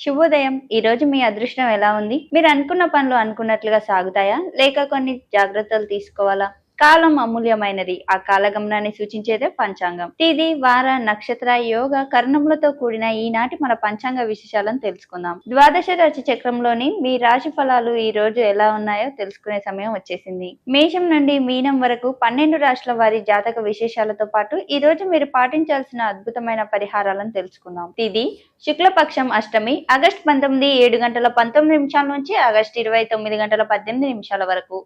శుభోదయం. ఈ రోజు మీ అదృష్టం ఎలా ఉంది? మీరు అనుకున్న పనులు అనుకున్నట్లుగా సాగుతాయా? లేక కొన్ని జాగ్రత్తలు తీసుకోవాలా? కాలం అమూల్యమైనది. ఆ కాలగమనాన్ని సూచించేదే పంచాంగం. తిథి, వార, నక్షత్ర, యోగ, కరణములతో కూడిన ఈనాటి మన పంచాంగ విశేషాలను తెలుసుకుందాం. ద్వాదశ రాశి చక్రంలోని మీ రాశి ఫలాలు ఈ రోజు ఎలా ఉన్నాయో తెలుసుకునే సమయం వచ్చేసింది. మేషం నుండి మీనం వరకు 12 రాశుల వారి జాతక విశేషాలతో పాటు ఈ రోజు మీరు పాటించాల్సిన అద్భుతమైన పరిహారాలను తెలుసుకుందాం. తిథి శుక్లపక్షం అష్టమి ఆగస్టు 19 7:19 నుంచి ఆగస్టు 29 18 వరకు.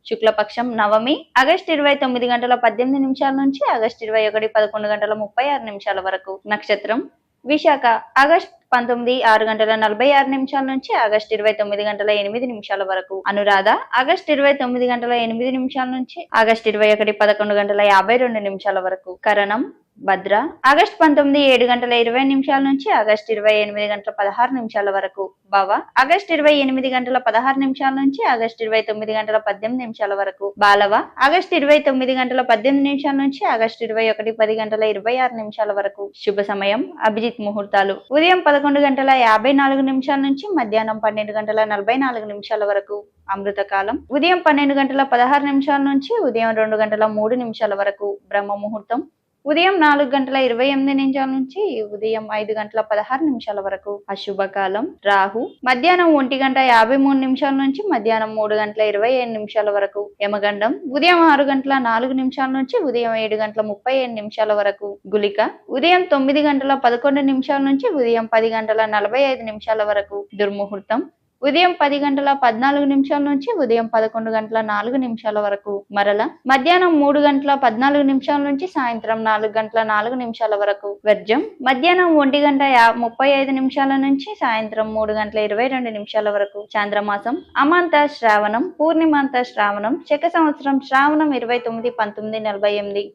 శుక్లపక్షం నవమి ఆగస్టు 29 18 నుంచి ఆగస్టు 21 11:36 వరకు. నక్షత్రం విశాఖ ఆగస్టు 19 6:46 నుంచి ఆగస్టు 29 8 వరకు. అనురాధ ఆగస్టు 29 8 నుంచి ఆగస్టు 21 11:52 వరకు. కరణం భద్ర ఆగస్టు 19 7:20 నుంచి ఆగస్టు 28 16 వరకు. భవ ఆగస్టు 28 16 నుంచి ఆగస్టు 29 18 వరకు. బాలవ ఆగస్టు 29 18 నుంచి ఆగస్టు 21 10:26 వరకు. శుభ సమయం అభిజిత్ ముహూర్తాలు ఉదయం 11:54 నుంచి మధ్యాహ్నం 12:44 వరకు. అమృతకాలం ఉదయం 12:16 నుంచి ఉదయం 2:03 వరకు. బ్రహ్మ ముహూర్తం ఉదయం 4:28 నుంచి ఉదయం 5:16 వరకు. అశుభకాలం రాహు మధ్యాహ్నం 1:53 నుంచి మధ్యాహ్నం 3:27 వరకు. యమగండం ఉదయం 6:04 నుంచి ఉదయం 7:37 వరకు. గుళిక ఉదయం 9:11 నుంచి ఉదయం 10:45 వరకు. దుర్ముహూర్తం ఉదయం 10:14 నుంచి ఉదయం 11:04 వరకు. మరల మధ్యాహ్నం 3:14 నుంచి సాయంత్రం 4:04 వరకు. వర్జం మధ్యాహ్నం 1:35 నుంచి సాయంత్రం 3:22 వరకు. చాంద్రమాసం అమాంత శ్రావణం పూర్ణిమాంత శ్రావణం శక సంవత్సరం శ్రావణం 29/1948.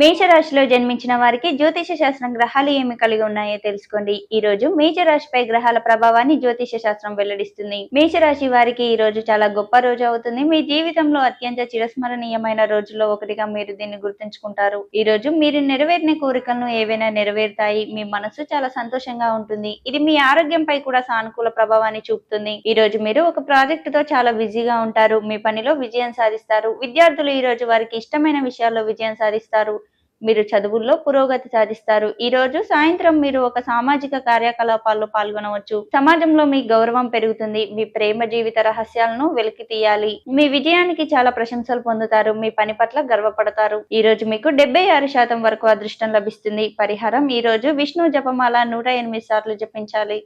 మేషరాశిలో జన్మించిన వారికి జ్యోతిష శాస్త్రం గ్రహాలు ఏమి కలిగి ఉన్నాయో తెలుసుకోండి. ఈ రోజు మేషరాశిపై గ్రహాల ప్రభావాన్ని జ్యోతిష శాస్త్రం వెల్లడిస్తుంది. మేషరాశి వారికి ఈ రోజు చాలా గొప్ప రోజు అవుతుంది. మీ జీవితంలో అత్యంత చిరస్మరణీయమైన రోజుల్లో ఒకటిగా మీరు దీన్ని గుర్తుంచుకుంటారు. ఈ రోజు మీరు నెరవేరిన కోరికలను ఏవైనా నెరవేరుతాయి. మీ మనసు చాలా సంతోషంగా ఉంటుంది. ఇది మీ ఆరోగ్యంపై కూడా సానుకూల ప్రభావాన్ని చూపుతుంది. ఈ రోజు మీరు ఒక ప్రాజెక్టుతో చాలా బిజీగా ఉంటారు. మీ పనిలో విజయం సాధిస్తారు. విద్యార్థులు ఈ రోజు వారికి ఇష్టమైన విషయాల్లో విజయం సాధిస్తారు. మీరు చదువుల్లో పురోగతి సాధిస్తారు. ఈ రోజు సాయంత్రం మీరు ఒక సామాజిక కార్యకలాపాల్లో పాల్గొనవచ్చు. సమాజంలో మీ గౌరవం పెరుగుతుంది. మీ ప్రేమ జీవిత రహస్యాలను వెలికి తీయాలి. మీ విజయానికి చాలా ప్రశంసలు పొందుతారు. మీ పని పట్ల గర్వపడతారు. ఈ రోజు మీకు 76% వరకు అదృష్టం లభిస్తుంది. పరిహారం ఈ రోజు విష్ణు జపమాల 108 సార్లు జపించాలి.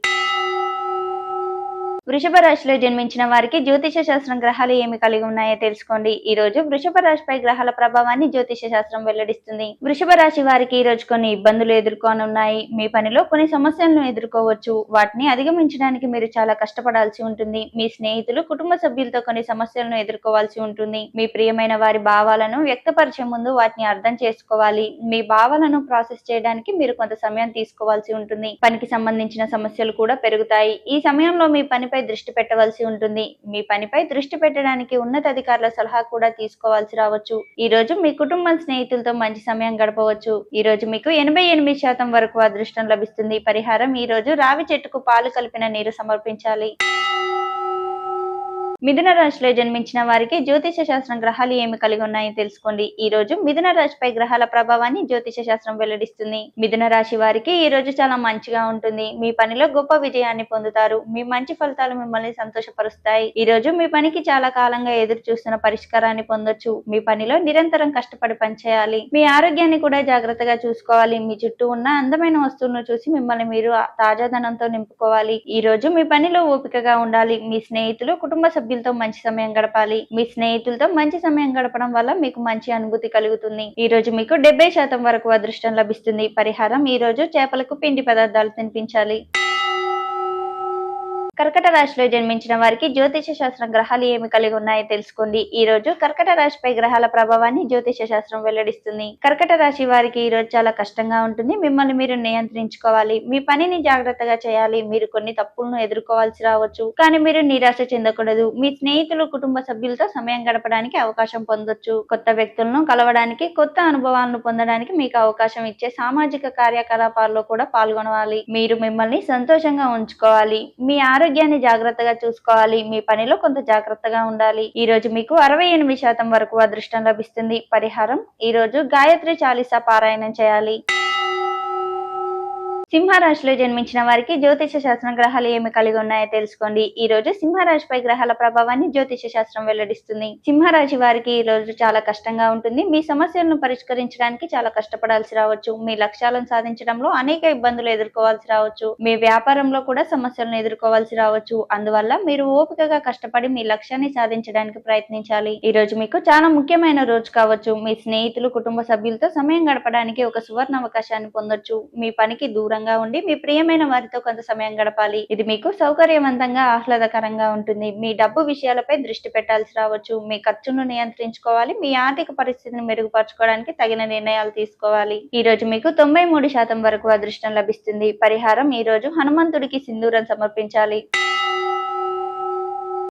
వృషభ రాశిలో జన్మించిన వారికి జ్యోతిష శాస్త్రం గ్రహాలు ఏమి కలిగి ఉన్నాయో తెలుసుకోండి. ఈ రోజు వృషభ రాశిపై గ్రహాల ప్రభావాన్ని జ్యోతిష శాస్త్రం వెల్లడిస్తుంది. వృషభ రాశి వారికి ఈ రోజు కొన్ని ఇబ్బందులు ఎదుర్కొనున్నాయి. మీ పనిలో కొన్ని సమస్యలను ఎదుర్కోవచ్చు. వాటిని అధిగమించడానికి మీరు చాలా కష్టపడాల్సి ఉంటుంది. మీ స్నేహితులు కుటుంబ సభ్యులతో కొన్ని సమస్యలను ఎదుర్కోవాల్సి ఉంటుంది. మీ ప్రియమైన వారి భావాలను వ్యక్తపరిచే ముందు వాటిని అర్థం చేసుకోవాలి. మీ భావాలను ప్రాసెస్ చేయడానికి మీరు కొంత సమయం తీసుకోవాల్సి ఉంటుంది. పనికి సంబంధించిన సమస్యలు కూడా పెరుగుతాయి. ఈ సమయంలో మీ పని దృష్టి పెట్టవలసి ఉంటుంది. మీ పనిపై దృష్టి పెట్టడానికి ఉన్నతాధికారుల సలహా కూడా తీసుకోవాల్సి రావచ్చు. ఈ రోజు మీ కుటుంబం స్నేహితులతో మంచి సమయం గడపవచ్చు. ఈ రోజు మీకు 88% వరకు అదృష్టం లభిస్తుంది. పరిహారం ఈ రోజు రావి చెట్టుకు పాలు కలిపిన నీరు సమర్పించాలి. మిథున రాశిలో జన్మించిన వారికి జ్యోతిష శాస్త్రం గ్రహాలు ఏమి కలిగి ఉన్నాయో తెలుసుకోండి. ఈ రోజు మిథున రాశిపై గ్రహాల ప్రభావాన్ని జ్యోతిష శాస్త్రం వెల్లడిస్తుంది. మిథున రాశి వారికి ఈ రోజు చాలా మంచిగా ఉంటుంది. మీ పనిలో గొప్ప విజయాన్ని పొందుతారు. మీ మంచి ఫలితాలు మిమ్మల్ని సంతోషపరుస్తాయి. ఈ రోజు మీ పనికి చాలా కాలంగా ఎదురు చూస్తున్న పరిష్కారాన్ని పొందొచ్చు. మీ పనిలో నిరంతరం కష్టపడి పనిచేయాలి. మీ ఆరోగ్యాన్ని కూడా జాగ్రత్తగా చూసుకోవాలి. మీ చుట్టూ ఉన్న అందమైన వస్తువులను చూసి మిమ్మల్ని మీరు తాజాదనంతో నింపుకోవాలి. ఈ రోజు మీ పనిలో ఓపికగా ఉండాలి. మీ స్నేహితులు కుటుంబ సభ్యులతో మంచి సమయం గడపాలి. మీ స్నేహితులతో మంచి సమయం గడపడం వల్ల మీకు మంచి అనుభూతి కలుగుతుంది. ఈ రోజు మీకు 70% వరకు అదృష్టం లభిస్తుంది. పరిహారం ఈ రోజు చేపలకు పిండి పదార్థాలు తినిపించాలి. కర్కట రాశిలో జన్మించిన వారికి జ్యోతిష శాస్త్రం గ్రహాలు ఏమి కలిగి ఉన్నాయో తెలుసుకోండి. ఈ రోజు కర్కట రాశిపై గ్రహాల ప్రభావాన్ని జ్యోతిష శాస్త్రం వెల్లడిస్తుంది. కర్కట రాశి వారికి ఈ రోజు చాలా కష్టంగా ఉంటుంది. మిమ్మల్ని మీరు నియంత్రించుకోవాలి. మీ పనిని జాగ్రత్తగా చేయాలి. మీరు కొన్ని తప్పులను ఎదుర్కోవాల్సి రావచ్చు, కానీ మీరు నిరాశ చెందకూడదు. మీ స్నేహితులు, కుటుంబ సభ్యులతో సమయం గడపడానికి అవకాశం పొందొచ్చు. కొత్త వ్యక్తులను కలవడానికి, కొత్త అనుభవాలను పొందడానికి మీకు అవకాశం ఇచ్చే సామాజిక కార్యకలాపాల్లో కూడా పాల్గొనాలి. మీరు మిమ్మల్ని సంతోషంగా ఉంచుకోవాలి. మీ ఆరోగ్యాన్ని జాగ్రత్తగా చూసుకోవాలి. మీ పనిలో కొంత జాగ్రత్తగా ఉండాలి. ఈ రోజు మీకు 68% వరకు అదృష్టం లభిస్తుంది. పరిహారం: ఈ రోజు గాయత్రి చాలీసా పారాయణం చేయాలి. సింహరాశిలో జన్మించిన వారికి జ్యోతిష శాస్త్రం గ్రహాలు ఏమి కలిగి ఉన్నాయో తెలుసుకోండి. ఈ రోజు సింహరాశిపై గ్రహాల ప్రభావాన్ని జ్యోతిష శాస్త్రం వెల్లడిస్తుంది. సింహరాశి వారికి ఈ రోజు చాలా కష్టంగా ఉంటుంది. మీ సమస్యలను పరిష్కరించడానికి చాలా కష్టపడాల్సి రావచ్చు. మీ లక్ష్యాలను సాధించడంలో అనేక ఇబ్బందులు ఎదుర్కోవాల్సి రావచ్చు. మీ వ్యాపారంలో కూడా సమస్యలను ఎదుర్కోవాల్సి రావచ్చు. అందువల్ల మీరు ఓపికగా కష్టపడి మీ లక్ష్యాన్ని సాధించడానికి ప్రయత్నించాలి. ఈ రోజు మీకు చాలా ముఖ్యమైన రోజు కావచ్చు. మీ స్నేహితులు, కుటుంబ సభ్యులతో సమయం గడపడానికి ఒక సువర్ణ అవకాశాన్ని పొందొచ్చు. మీ పనికి దూరంగా ఉండి మీ ప్రియమైన వారితో కొంత సమయం గడపాలి. ఇది మీకు సౌకర్యవంతంగా, ఆహ్లాదకరంగా ఉంటుంది. మీ డబ్బు విషయాలపై దృష్టి పెట్టాల్సి రావచ్చు. మీ ఖర్చును నియంత్రించుకోవాలి. మీ ఆర్థిక పరిస్థితిని మెరుగుపరచుకోవడానికి తగిన నిర్ణయాలు తీసుకోవాలి. ఈ రోజు మీకు 93% వరకు అదృష్టం లభిస్తుంది. పరిహారం: ఈ రోజు హనుమంతుడికి సింధూరం సమర్పించాలి.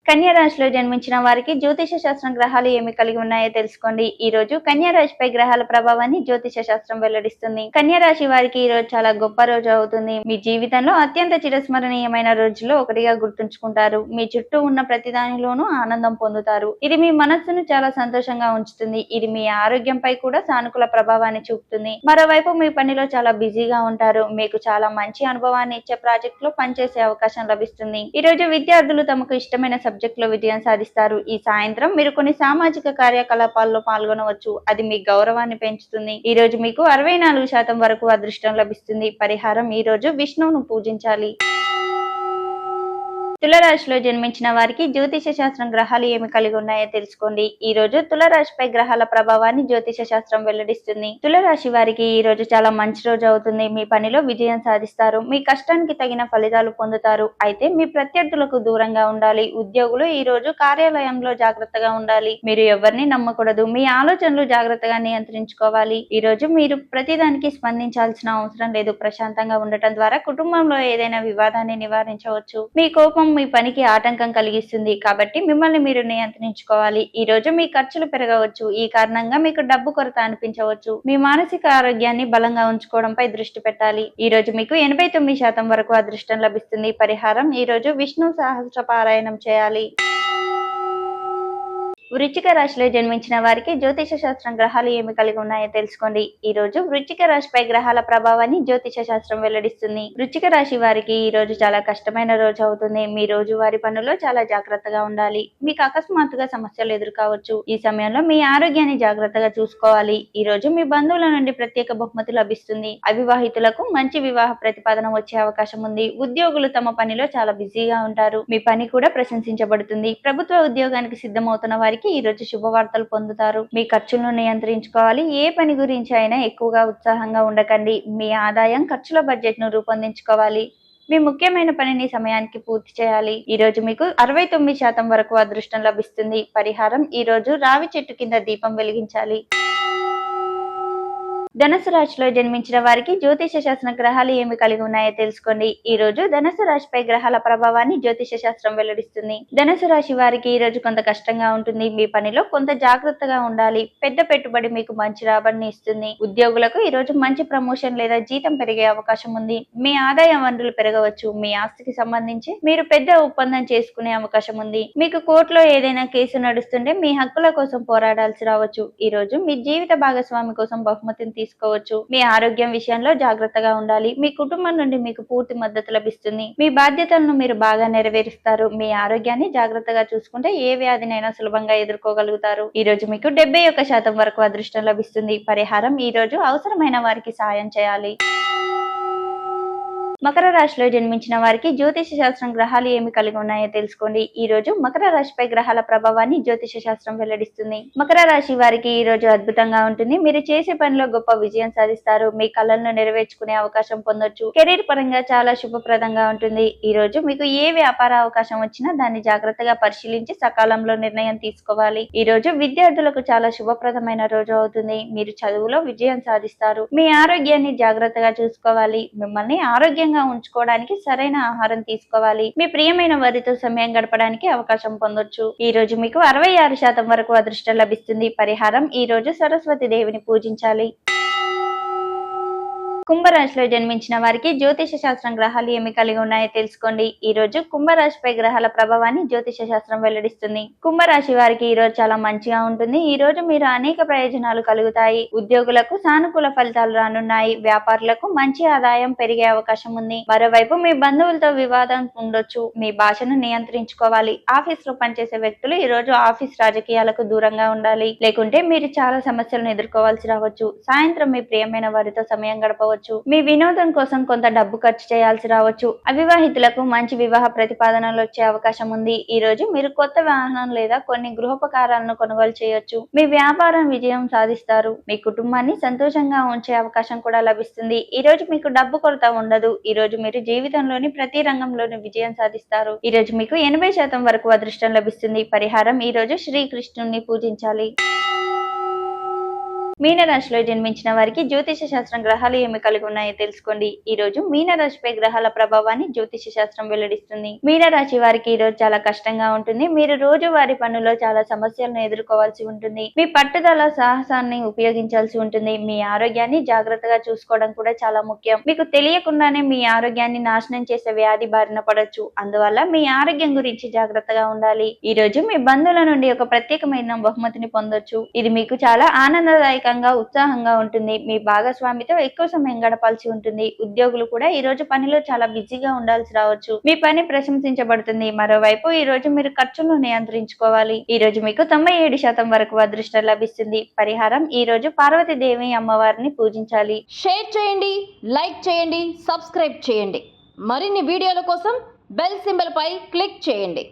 కన్యా రాశిలో జన్మించిన వారికి జ్యోతిష శాస్త్రం గ్రహాలు ఏమి కలిగి ఉన్నాయో తెలుసుకోండి. ఈ రోజు కన్యా రాశిపై గ్రహాల ప్రభావాన్ని జ్యోతిష శాస్త్రం వెల్లడిస్తుంది. కన్యా రాశి వారికి ఈ రోజు చాలా గొప్ప రోజు అవుతుంది. మీ జీవితంలో అత్యంత చిరస్మరణీయమైన రోజుల్లో ఒకటిగా గుర్తుంచుకుంటారు. మీ చుట్టూ ఉన్న ప్రతి దానిలోనూ ఆనందం పొందుతారు. ఇది మీ మనస్సును చాలా సంతోషంగా ఉంచుతుంది. ఇది మీ ఆరోగ్యంపై కూడా సానుకూల ప్రభావాన్ని చూపుతుంది. మరోవైపు మీ పనిలో చాలా బిజీగా ఉంటారు. మీకు చాలా మంచి అనుభవాన్ని ఇచ్చే ప్రాజెక్ట్ లో పనిచేసే అవకాశం లభిస్తుంది. ఈ రోజు విద్యార్థులు తమకు ఇష్టమైన సబ్జెక్ట్ లో విజయం సాధిస్తారు. ఈ సాయంత్రం మీరు కొన్ని సామాజిక కార్యకలాపాల్లో పాల్గొనవచ్చు. అది మీ గౌరవాన్ని పెంచుతుంది. ఈ రోజు మీకు 64% వరకు అదృష్టం లభిస్తుంది. పరిహారం: ఈ రోజు విష్ణువును పూజించాలి. తులరాశిలో జన్మించిన వారికి జ్యోతిష శాస్త్రం గ్రహాలు ఏమి కలిగి ఉన్నాయో తెలుసుకోండి. ఈ రోజు తులరాశిపై గ్రహాల ప్రభావాన్ని జ్యోతిష శాస్త్రం వెల్లడిస్తుంది. తులరాశి వారికి ఈ రోజు చాలా మంచి రోజు అవుతుంది. మీ పనిలో విజయం సాధిస్తారు. మీ కష్టానికి తగిన ఫలితాలు పొందుతారు. అయితే మీ ప్రత్యర్థులకు దూరంగా ఉండాలి. ఉద్యోగులు ఈ రోజు కార్యాలయంలో జాగ్రత్తగా ఉండాలి. మీరు ఎవరిని నమ్మకూడదు. మీ ఆలోచనలు జాగ్రత్తగా నియంత్రించుకోవాలి. ఈ రోజు మీరు ప్రతిదానికి స్పందించాల్సిన అవసరం లేదు. ప్రశాంతంగా ఉండటం ద్వారా కుటుంబంలో ఏదైనా వివాదాన్ని నివారించవచ్చు. మీ కోపం మీ పనికి ఆటంకం కలిగిస్తుంది. కాబట్టి మిమ్మల్ని మీరు నియంత్రించుకోవాలి. ఈ రోజు మీ ఖర్చులు పెరగవచ్చు. ఈ కారణంగా మీకు డబ్బు కొరత అనిపించవచ్చు. మీ మానసిక ఆరోగ్యాన్ని బలంగా ఉంచుకోవడంపై దృష్టి పెట్టాలి. ఈ రోజు మీకు 89% వరకు అదృష్టం లభిస్తుంది. పరిహారం: ఈ రోజు విష్ణు సహస్ర పారాయణం చేయాలి. వృశ్చిక రాశిలో జన్మించిన వారికి జ్యోతిష శాస్త్రం గ్రహాలు ఏమి కలిగి ఉన్నాయో తెలుసుకోండి. ఈ రోజు వృశ్చిక రాశిపై గ్రహాల ప్రభావాన్ని జ్యోతిష శాస్త్రం వెల్లడిస్తుంది. వృశ్చిక రాశి వారికి ఈ రోజు చాలా కష్టమైన రోజు అవుతుంది. మీ రోజువారి పనుల్లో చాలా జాగ్రత్తగా ఉండాలి. మీకు అకస్మాత్తుగా సమస్యలు ఎదుర్కోవచ్చు. ఈ సమయంలో మీ ఆరోగ్యాన్ని జాగ్రత్తగా చూసుకోవాలి. ఈ రోజు మీ బంధువుల నుండి ప్రత్యేక బహుమతి లభిస్తుంది. అవివాహితులకు మంచి వివాహ ప్రతిపాదన వచ్చే అవకాశం ఉంది. ఉద్యోగులు తమ పనిలో చాలా బిజీగా ఉంటారు. మీ పని కూడా ప్రశంసించబడుతుంది. ప్రభుత్వ ఉద్యోగానికి సిద్ధమవుతున్న వారికి ఈ రోజు శుభవార్తలు పొందుతారు. మీ ఖర్చులను నియంత్రించుకోవాలి. ఏ పని గురించి అయినా ఎక్కువగా ఉత్సాహంగా ఉండకండి. మీ ఆదాయం ఖర్చుల బడ్జెట్ ను రూపొందించుకోవాలి. మీ ముఖ్యమైన పనిని సమయానికి పూర్తి చేయాలి. ఈ రోజు మీకు 69% వరకు అదృష్టం లభిస్తుంది. పరిహారం: ఈ రోజు రావి చెట్టు కింద దీపం వెలిగించాలి. ధనుసు రాశిలో జన్మించిన వారికి జ్యోతిష శాస్త్ర గ్రహాలు ఏమి కలిగి ఉన్నాయో తెలుసుకోండి. ఈ రోజు ధనుసు రాశిపై గ్రహాల ప్రభావాన్ని జ్యోతిష శాస్త్రం వెల్లడిస్తుంది. ధనుసు రాశి వారికి ఈ రోజు కొంత కష్టంగా ఉంటుంది. మీ పనిలో కొంత జాగ్రత్తగా ఉండాలి. పెద్ద పెట్టుబడి మీకు మంచి లాభాన్ని ఇస్తుంది. ఉద్యోగులకు ఈ రోజు మంచి ప్రమోషన్ లేదా జీతం పెరిగే అవకాశం ఉంది. మీ ఆదాయ వనరులు పెరగవచ్చు. మీ ఆస్తికి సంబంధించి మీరు పెద్ద ఒప్పందం చేసుకునే అవకాశం ఉంది. మీకు కోర్టులో ఏదైనా కేసు నడుస్తుంటే మీ హక్కుల కోసం పోరాడాల్సి రావచ్చు. ఈ రోజు మీ జీవిత భాగస్వామి కోసం బహుమతిని తీసుకోవచ్చు. మీ ఆరోగ్యం విషయంలో జాగ్రత్తగా ఉండాలి. మీ కుటుంబం నుండి మీకు పూర్తి మద్దతు లభిస్తుంది. మీ బాధ్యతలను మీరు బాగా నెరవేరుస్తారు. మీ ఆరోగ్యాన్ని జాగ్రత్తగా చూసుకుంటే ఏ వ్యాధినైనా సులభంగా ఎదుర్కోగలుగుతారు. ఈ రోజు మీకు 71% వరకు అదృష్టం లభిస్తుంది. పరిహారం: ఈ రోజు అవసరమైన వారికి సాయం చేయాలి. మకర రాశిలో జన్మించిన వారికి జ్యోతిష శాస్త్రం గ్రహాలు ఏమి కలిగి ఉన్నాయో తెలుసుకోండి. ఈ రోజు మకర రాశిపై గ్రహాల ప్రభావాన్ని జ్యోతిష శాస్త్రం వెల్లడిస్తుంది. మకర రాశి వారికి ఈ రోజు అద్భుతంగా ఉంటుంది. మీరు చేసే పనిలో గొప్ప విజయం సాధిస్తారు. మీ కలలను నెరవేర్చుకునే అవకాశం పొందొచ్చు. కెరీర్ పరంగా చాలా శుభప్రదంగా ఉంటుంది. ఈ రోజు మీకు ఏ వ్యాపార అవకాశం వచ్చినా దాన్ని జాగ్రత్తగా పరిశీలించి సకాలంలో నిర్ణయం తీసుకోవాలి. ఈ రోజు విద్యార్థులకు చాలా శుభప్రదమైన రోజు అవుతుంది. మీరు చదువులో విజయం సాధిస్తారు. మీ ఆరోగ్యాన్ని జాగ్రత్తగా చూసుకోవాలి. మిమ్మల్ని ఆరోగ్యంగా ఉంచుకోవడానికి సరైన ఆహారం తీసుకోవాలి. మీ ప్రియమైన వారితో సమయం గడపడానికి అవకాశం పొందొచ్చు. ఈ రోజు మీకు 66% వరకు అదృష్టం లభిస్తుంది. పరిహారం ఈ రోజు సరస్వతి దేవిని పూజించాలి. కుంభరాశిలో జన్మించిన వారికి జ్యోతిష శాస్త్రం గ్రహాలు ఏమి కలిగి ఉన్నాయో తెలుసుకోండి. ఈ రోజు కుంభరాశిపై గ్రహాల ప్రభావాన్ని జ్యోతిష శాస్త్రం వెల్లడిస్తుంది. కుంభరాశి వారికి ఈ రోజు చాలా మంచిగా ఉంటుంది. ఈ రోజు మీరు అనేక ప్రయోజనాలు కలుగుతాయి. ఉద్యోగులకు సానుకూల ఫలితాలు రానున్నాయి. వ్యాపారులకు మంచి ఆదాయం పెరిగే అవకాశం ఉంది. మరోవైపు మీ బంధువులతో వివాదం ఉండొచ్చు. మీ భాషను నియంత్రించుకోవాలి. ఆఫీస్ లో పనిచేసే వ్యక్తులు ఈ రోజు ఆఫీస్ రాజకీయాలకు దూరంగా ఉండాలి. లేకుంటే మీరు చాలా సమస్యలను ఎదుర్కోవాల్సి రావచ్చు. సాయంత్రం మీ ప్రియమైన వారితో సమయం గడపవచ్చు. మీ వినోదం కోసం కొంత డబ్బు ఖర్చు చేయాల్సి రావచ్చు. అవివాహితులకు మంచి వివాహ ప్రతిపాదనలు వచ్చే అవకాశం ఉంది. ఈ రోజు మీరు కొత్త వాహనం లేదా కొన్ని గృహోపకారాలను కొనుగోలు చేయొచ్చు. మీ వ్యాపారం విజయం సాధిస్తారు. మీ కుటుంబాన్ని సంతోషంగా ఉంచే అవకాశం కూడా లభిస్తుంది. ఈ రోజు మీకు డబ్బు కొరత ఉండదు. ఈ రోజు మీరు జీవితంలోని ప్రతి రంగంలోని విజయం సాధిస్తారు. ఈ రోజు మీకు 80% వరకు అదృష్టం లభిస్తుంది. పరిహారం ఈ రోజు శ్రీకృష్ణుని పూజించాలి. మీనరాశిలో జన్మించిన వారికి జ్యోతిష శాస్త్రం గ్రహాలు ఏమి కలిగి ఉన్నాయో తెలుసుకోండి. ఈ రోజు మీనరాశిపై గ్రహాల ప్రభావాన్ని జ్యోతిష శాస్త్రం వెల్లడిస్తుంది. మీనరాశి వారికి ఈ రోజు చాలా కష్టంగా ఉంటుంది. మీరు రోజు వారి పనుల్లో చాలా సమస్యలను ఎదుర్కోవాల్సి ఉంటుంది. మీ పట్టుదల సాహసాన్ని ఉపయోగించాల్సి ఉంటుంది. మీ ఆరోగ్యాన్ని జాగ్రత్తగా చూసుకోవడం కూడా చాలా ముఖ్యం. మీకు తెలియకుండానే మీ ఆరోగ్యాన్ని నాశనం చేసే వ్యాధి బారిన పడొచ్చు. అందువల్ల మీ ఆరోగ్యం గురించి జాగ్రత్తగా ఉండాలి. ఈ రోజు మీ బంధువుల నుండి ఒక ప్రత్యేకమైన బహుమతిని పొందొచ్చు. ఇది మీకు చాలా ఆనందదాయక ఉత్సాహంగా ఉంటుంది. మీ భాగస్వామితో ఎక్కువ సమయం గడపాల్సి ఉంటుంది. ఉద్యోగులు కూడా ఈ రోజు పనిలో చాలా బిజీగా ఉండాల్సి రావచ్చు. మీ పని ప్రశంసించబడుతుంది. మరోవైపు ఈ రోజు మీరు ఖర్చులను నియంత్రించుకోవాలి. ఈ రోజు మీకు 97% వరకు అదృష్టం లభిస్తుంది. పరిహారం ఈ రోజు పార్వతీదేవి అమ్మవారిని పూజించాలి. షేర్ చేయండి, లైక్ చేయండి, సబ్స్క్రైబ్ చేయండి. మరిన్ని వీడియోల కోసం బెల్ సింబల్ పై క్లిక్ చేయండి.